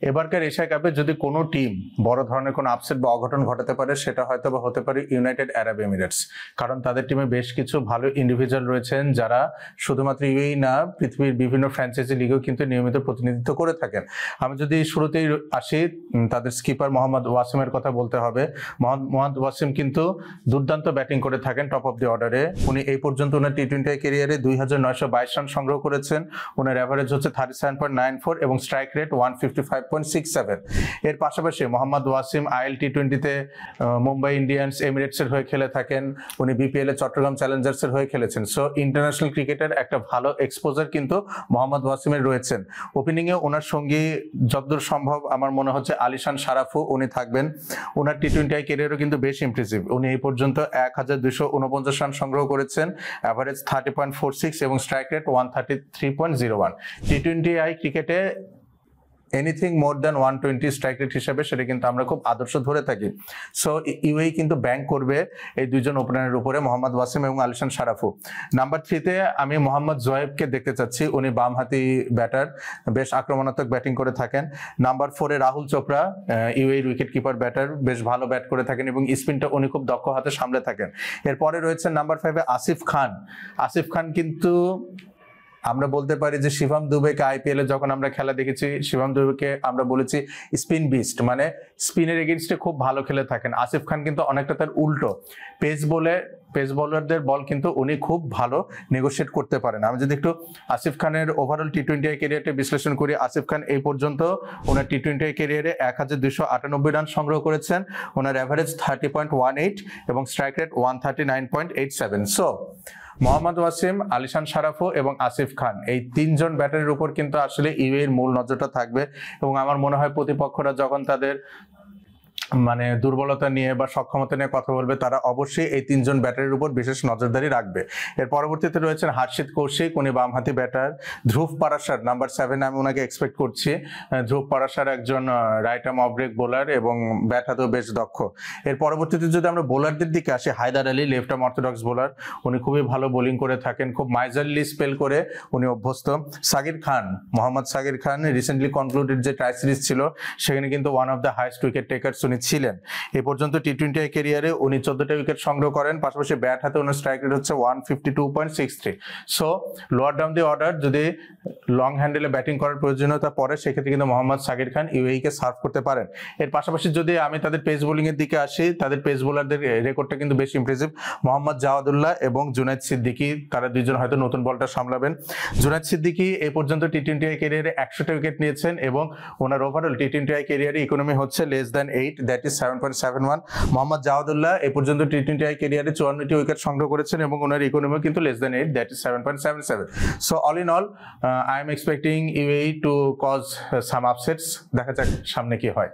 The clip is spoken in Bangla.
এবারকার এশিয়া কাপে যদি কোনো টিম বড় ধরনের কোনো আপসেট বা অঘটন ঘটাতে পারে সেটা হয়তো বা হতে পারে ইউনাইটেড আরব এমিরেটস, কারণ তাদের টিমে বেশ কিছু ভালো ইন্ডিভিজুয়াল রয়েছেন যারা শুধুমাত্র ইউএই না পৃথিবীর বিভিন্ন ফ্র্যাঞ্চাইজি লিগেও কিন্তু নিয়মিত প্রতিনিধিত্ব করে থাকেন। আমি যদি শুরুতেই আসি তাদের স্কিপার মোহাম্মদ ওয়াসিমের কথা বলতে হবে। মোহাম্মদ ওয়াসিম কিন্তু দুর্দান্ত ব্যাটিং করে থাকেন টপ অফ দি অর্ডারে। উনি এই পর্যন্ত ওনার টি-20 ক্যারিয়ারে 2922 রান সংগ্রহ করেছেন। ওনার অ্যাভারেজ হচ্ছে 37.94 এবং স্ট্রাইক রেট 155.67। এর পাশাপাশি মোহাম্মদ ওয়াসিম আইএল টি-20তে মুম্বাই ইন্ডিয়ান্স, এমিরেটসের হয়ে খেলে থাকেন। উনি বিপিএল এ চট্টগ্রাম চ্যালেঞ্জার্সের হয়ে খেলেছেন। সো ইন্টারন্যাশনাল ক্রিকেটের একটা ভালো এক্সপোজার কিন্তু মোহাম্মদ ওয়াসিমের রয়েছেন। ওপেনিংয়ে ওনার সঙ্গী যতদূর সম্ভব আমার মনে হচ্ছে আলিশান সারাফু উনি থাকবেন। ওনার টি-20 ক্যারিয়ারও কিন্তু বেশ ইমপ্রেসিভ। উনি এই পর্যন্ত 1249 রান সংগ্রহ করেছেন, অ্যাভারেজ 30.46 এবং স্ট্রাইক রেট 133.01। টি-20 ক্রিকেটে anything more than 120 strike rate হিসেবে সেটা কিন্তু আমরা খুব আদর্শ ধরে থাকি। সো ইউএই কিন্তু ব্যাংক করবে এই দুইজন ওপেনারের উপরে, মোহাম্মদ ওয়াসিম এবং আলিশান সারাফু। নাম্বার 3-তে আমি মোহাম্মদ জোয়েবকে দেখতে চাচ্ছি। উনি বামহাতি ব্যাটার, বেশ আক্রমণাত্মক ব্যাটিং করে থাকেন। নাম্বার 4-এ Rahul Chopra, UAE wicket keeper batter, বেশ ভালো ব্যাট করে থাকেন এবং স্পিনটা উনি খুব দক্ষ হাতে সামলে থাকেন। এরপরে রয়েছে নাম্বার 5-এ আসিফ খান। আসিফ খান কিন্তু আমরা বলতে পারি যে শিবম দুবেকে আইপিএল এ যখন আমরা খেলা দেখেছি, শিবম দুবেকে আমরা বলেছি স্পিন বিস্ট, মানে স্পিনের এগেইনস্টে খুব ভালো খেলে থাকেন। আসিফ খান কিন্তু অনেকটা তার উল্টো, পেস বোলারদের বল কিন্তু উনি খুব ভালো নেগোশিয়েট করতে পারেন। আমি যদি একটু আসিফ খানের ওভারঅল টি-20 ক্যারিয়ারটা বিশ্লেষণ করি, আসিফ খান এই পর্যন্ত ওনার টি-20 ক্যারিয়ারে 1298 রান সংগ্রহ করেছেন। ওনার অ্যাভারেজ 30.18 এবং strike rate 139.87। So Mohammad Waseem, Alishan Sharafu এবং আসিফ খান, এই তিনজন ব্যাটারের উপর কিন্তু আসলে ইউএইর মূল নজরটা থাকবে। এবং আমার মনে হয় প্রতিপক্ষরা যখন তাদের মানে দুর্বলতা নিয়ে বা সক্ষমতা নিয়ে কথা বলবে, তারা অবশ্যই এই তিনজন ব্যাটারের উপর বিশেষ নজরদারি রাখবে। এর পরবর্তীতে রয়েছেন হার্ষিত কৌশিক, উনি বামহাতি ব্যাটার। ধ্রুব পারাশার নাম্বার 7, আমি ওনাকে এক্সপেক্ট করছি। ধ্রুব পারাশার একজন right arm off break bowler এবং ব্যাট হাতেও বেশ দক্ষ। এর পরবর্তীতে যদি আমরা বোলারদের দিকে আসি, Haider Ali left arm orthodox bowler, উনি খুবই ভালো বোলিং করে থাকেন, খুব মাইজারলি স্পেল করে উনি অভ্যস্ত। সাকির খান, মোহাম্মদ সাকির খান রিসেন্টলি কনক্লুডেড যে ট্রাই সিরিজ ছিল সেখানে কিন্তু one of the highest wicket takers উনি ছিলেন। এই পর্যন্ত টি-20 ক্যারিয়ারে উনি 14টা উইকেট সংগ্রহ করেন, পাশাপাশি ব্যাট হাতে ওনার স্ট্রাইক রেট হচ্ছে 152.63। So lower down the order যদি লং হ্যান্ডেলে ব্যাটিং করার প্রয়োজনীয়তা পড়ে সেক্ষেত্রে কিন্তু মোহাম্মদ সাকির খান ইউএই কে সার্ভ করতে পারেন। এর পাশাপাশি যদি আমি তাদের পেস বোলিং এর দিকে আসি, তাদের পেস বোলারদের রেকর্ডটা কিন্তু বেশ ইমপ্রেসিভ। মোহাম্মদ জাওয়াদুল্লাহ এবং জুনাইদ সিদ্দিকী, তারা দুইজন হয়তো নতুন বলটা সামলাবেন। জুনাইদ সিদ্দিকী এই পর্যন্ত টি-20 ক্যারিয়ারে 100টা উইকেট নিয়েছেন এবং ওনার ওভারঅল টি-20 ক্যারিয়ারে ইকোনমি হচ্ছে less than 8, that is 7.71। Mohammad Jawadullah এই পর্যন্ত টি-20 ক্যারিয়ারে 54টি উইকেট সংগ্রহ করেছেন এবং ওনার ইকোনমি কিন্তু less than 8, that is 7.77। So all in all I am expecting UAE to cause some upsets. দেখা যাক সামনে কি হয়।